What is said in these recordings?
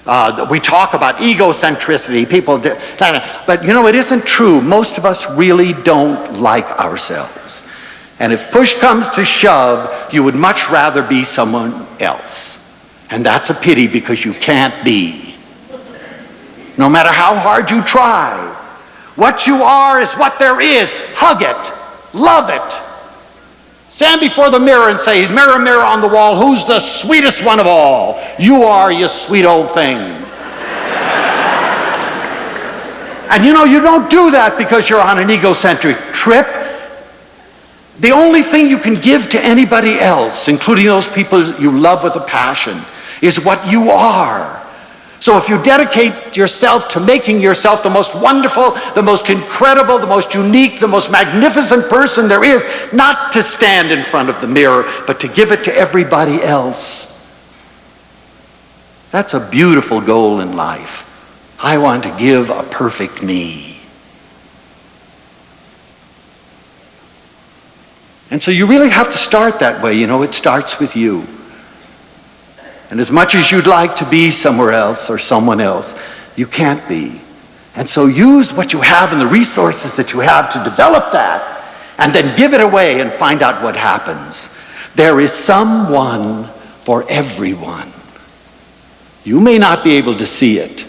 We talk about egocentricity, people do, but you know, it isn't true. Most of us really don't like ourselves. And if push comes to shove, you would much rather be someone else. And that's a pity, because you can't be. No matter how hard you try, what you are is what there is. Hug it, love it. Stand before the mirror and say, mirror, mirror on the wall, who's the sweetest one of all? You are, you sweet old thing. And you know, you don't do that because you're on an egocentric trip. The only thing you can give to anybody else, including those people you love with a passion, is what you are. So if you dedicate yourself to making yourself the most wonderful, the most incredible, the most unique, the most magnificent person there is, not to stand in front of the mirror, but to give it to everybody else. That's a beautiful goal in life. I want to give a perfect me. And so you really have to start that way. You know, it starts with you. And as much as you'd like to be somewhere else or someone else, you can't be. And so use what you have and the resources that you have to develop that, and then give it away and find out what happens. There is someone for everyone. You may not be able to see it,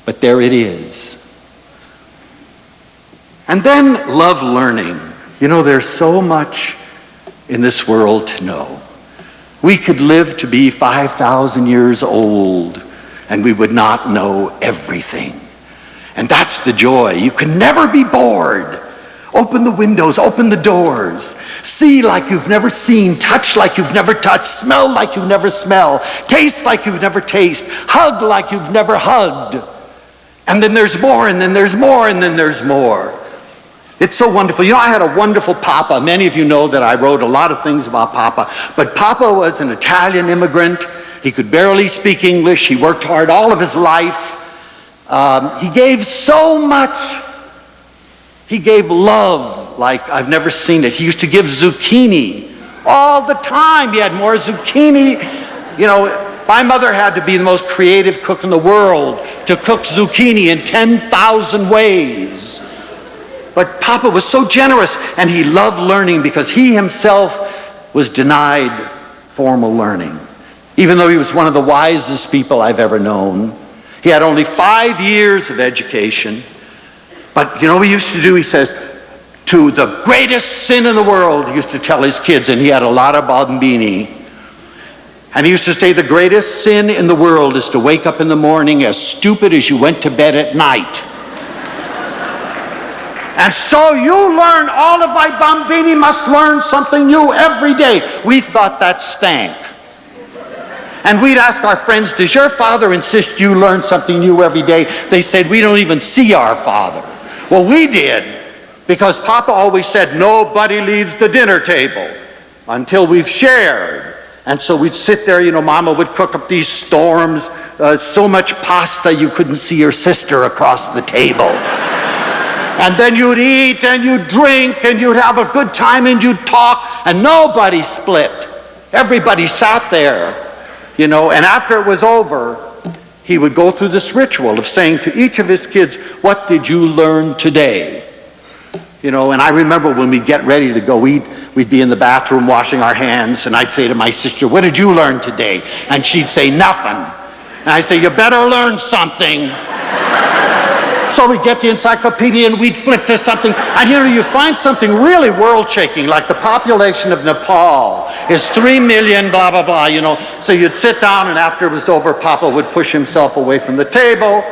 but there it is. And then love learning. You know, there's so much in this world to know. We could live to be 5,000 years old and we would not know everything. And that's the joy. You can never be bored. Open the windows, open the doors. See like you've never seen, touch like you've never touched, smell like you've never smelled, taste like you've never tasted, hug like you've never hugged. And then there's more, and then there's more, and then there's more. It's so wonderful. You know, I had a wonderful Papa. Many of you know that I wrote a lot of things about Papa. But Papa was an Italian immigrant. He could barely speak English. He worked hard all of his life. He gave so much. He gave love like I've never seen it. He used to give zucchini all the time. He had more zucchini. You know, my mother had to be the most creative cook in the world to cook zucchini in 10,000 ways. But Papa was so generous, and he loved learning because he himself was denied formal learning. Even though he was one of the wisest people I've ever known. He had only 5 years of education. But you know what he used to do? He says, to the greatest sin in the world, he used to tell his kids, and he had a lot of bambini. And he used to say, the greatest sin in the world is to wake up in the morning as stupid as you went to bed at night. And so you learn, all of my bambini must learn something new every day. We thought that stank. And we'd ask our friends, does your father insist you learn something new every day? They said, we don't even see our father. Well, we did, because Papa always said, nobody leaves the dinner table until we've shared. And so we'd sit there, you know, Mama would cook up these storms, so much pasta you couldn't see your sister across the table. And then you'd eat and you'd drink and you'd have a good time and you'd talk, and nobody split. Everybody sat there, you know, and after it was over, he would go through this ritual of saying to each of his kids, what did you learn today? You know, and I remember when we'd get ready to go eat, we'd be in the bathroom washing our hands, and I'd say to my sister, what did you learn today? And she'd say, nothing. And I'd say, you better learn something. So we'd get the encyclopedia and we'd flip to something, and you know, you find something really world-shaking, like the population of Nepal is 3 million, blah, blah, blah, you know. So you'd sit down, and after it was over, Papa would push himself away from the table,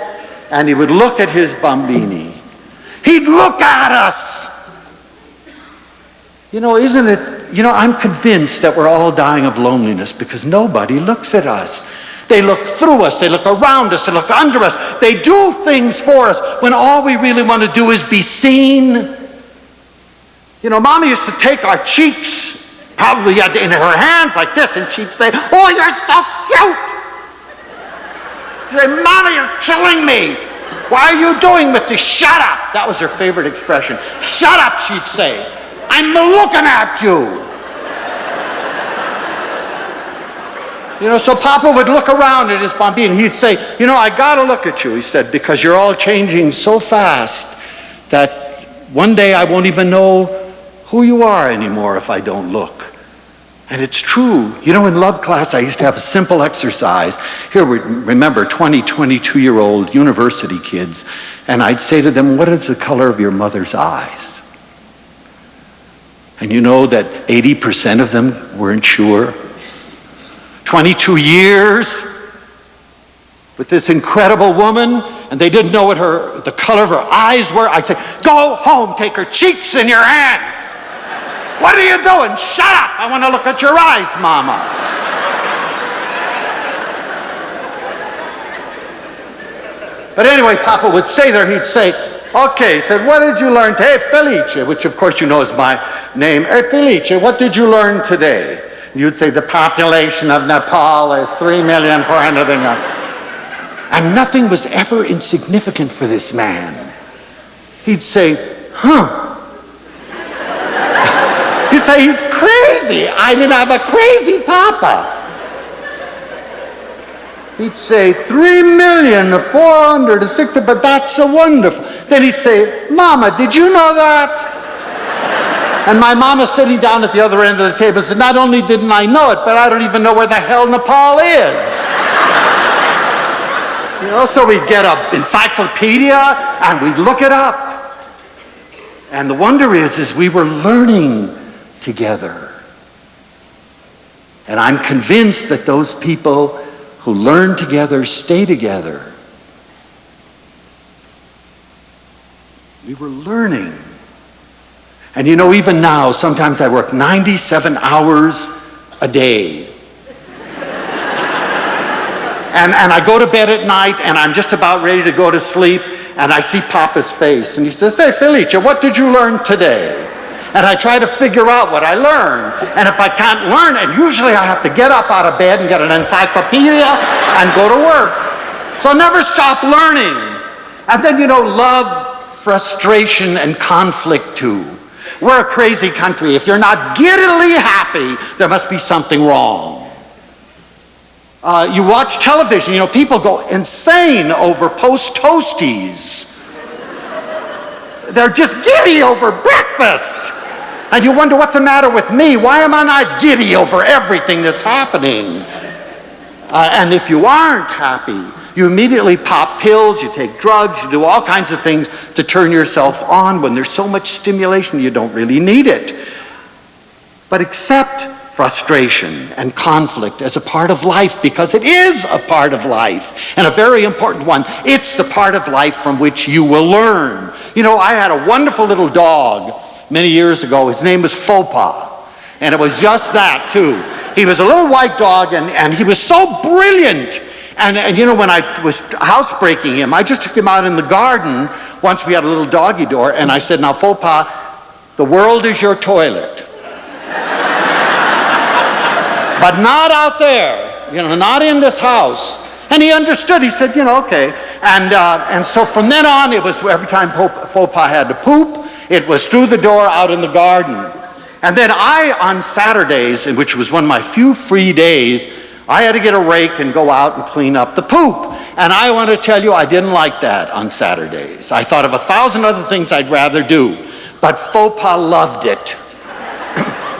and he would look at his bambini. He'd look at us. You know, isn't it, you know, I'm convinced that we're all dying of loneliness because nobody looks at us. They look through us, they look around us, they look under us. They do things for us when all we really want to do is be seen. You know, Mama used to take our cheeks, probably in her hands like this, and she'd say, oh, you're so cute. She'd say, Mama, you're killing me. Why are you doing with this? Shut up. That was her favorite expression. Shut up, she'd say. I'm looking at you. So Papa would look around at his bambini and he'd say, I got to look at you, he said, because you're all changing so fast that one day I won't even know who you are anymore if I don't look. And it's true. In love class, I used to have a simple exercise. Here, remember, 22-year-old university kids, and I'd say to them, what is the color of your mother's eyes? And you know that 80% of them weren't sure. 22 years with this incredible woman, and they didn't know what the color of her eyes were. I'd say, go home, take her cheeks in your hands. What are you doing? Shut up! I want to look at your eyes, Mama. But anyway, Papa would stay there. He'd say, okay, he said, what did you learn today? Hey, Felice, which of course you know is my name. Hey, Felice, what did you learn today? You'd say, the population of Nepal is 3,400,000. And nothing was ever insignificant for this man. He'd say, He'd say, he's crazy. I'm a crazy Papa. He'd say, 3,460,000, but that's so wonderful. Then he'd say, Mama, did you know that? And my mama sitting down at the other end of the table said, not only didn't I know it, but I don't even know where the hell Nepal is. So we'd get an encyclopedia and we'd look it up. And the wonder is we were learning together. And I'm convinced that those people who learn together stay together. We were learning. And even now, sometimes I work 97 hours a day. And I go to bed at night, and I'm just about ready to go to sleep, and I see Papa's face, and he says, hey, Felice, what did you learn today? And I try to figure out what I learned. And if I can't learn, and usually I have to get up out of bed and get an encyclopedia and go to work. So never stop learning. And then, love, frustration, and conflict too. We're a crazy country. If you're not giddily happy, there must be something wrong. You watch television, people go insane over post-toasties. They're just giddy over breakfast. And you wonder, what's the matter with me? Why am I not giddy over everything that's happening? And if you aren't happy, you immediately pop pills, you take drugs, you do all kinds of things to turn yourself on when there's so much stimulation you don't really need it. But accept frustration and conflict as a part of life, because it is a part of life, and a very important one. It's the part of life from which you will learn. I had a wonderful little dog many years ago. His name was Faux Pas, and it was just that too. He was a little white dog, and he was so brilliant. And when I was housebreaking him, I just took him out in the garden once. We had a little doggy door, and I said, now Faux Pas, the world is your toilet. But not out there, not in this house. And he understood. He said, okay. And so from then on, it was every time Faux Pas had to poop, it was through the door out in the garden. And then on Saturdays, which was one of my few free days, I had to get a rake and go out and clean up the poop. And I want to tell you, I didn't like that on Saturdays. I thought of 1,000 other things I'd rather do. But Faux Pas loved it.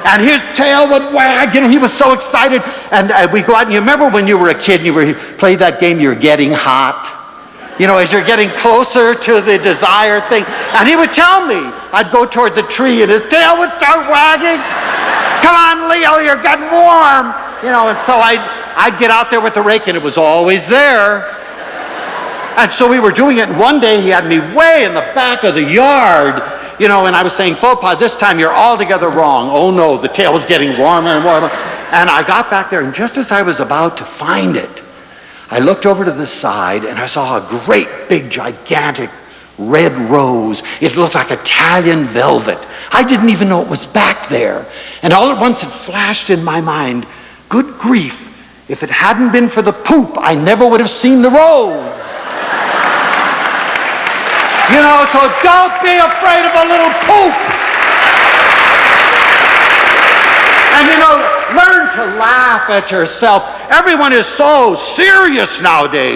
And his tail would wag, he was so excited. And we go out, and you remember when you were a kid and you played that game, you're getting hot? As you're getting closer to the desired thing. And he would tell me, I'd go toward the tree and his tail would start wagging. Come on, Leo, you're getting warm. And so I'd get out there with the rake, and it was always there. And so we were doing it, and one day he had me way in the back of the yard, and I was saying, Faux Pas, this time you're altogether wrong. Oh no, the tail was getting warmer and warmer. And I got back there, and just as I was about to find it, I looked over to the side, and I saw a great big gigantic red rose. It looked like Italian velvet. I didn't even know it was back there. And all at once it flashed in my mind, good grief, if it hadn't been for the poop, I never would have seen the rose. So don't be afraid of a little poop. And learn to laugh at yourself. Everyone is so serious nowadays.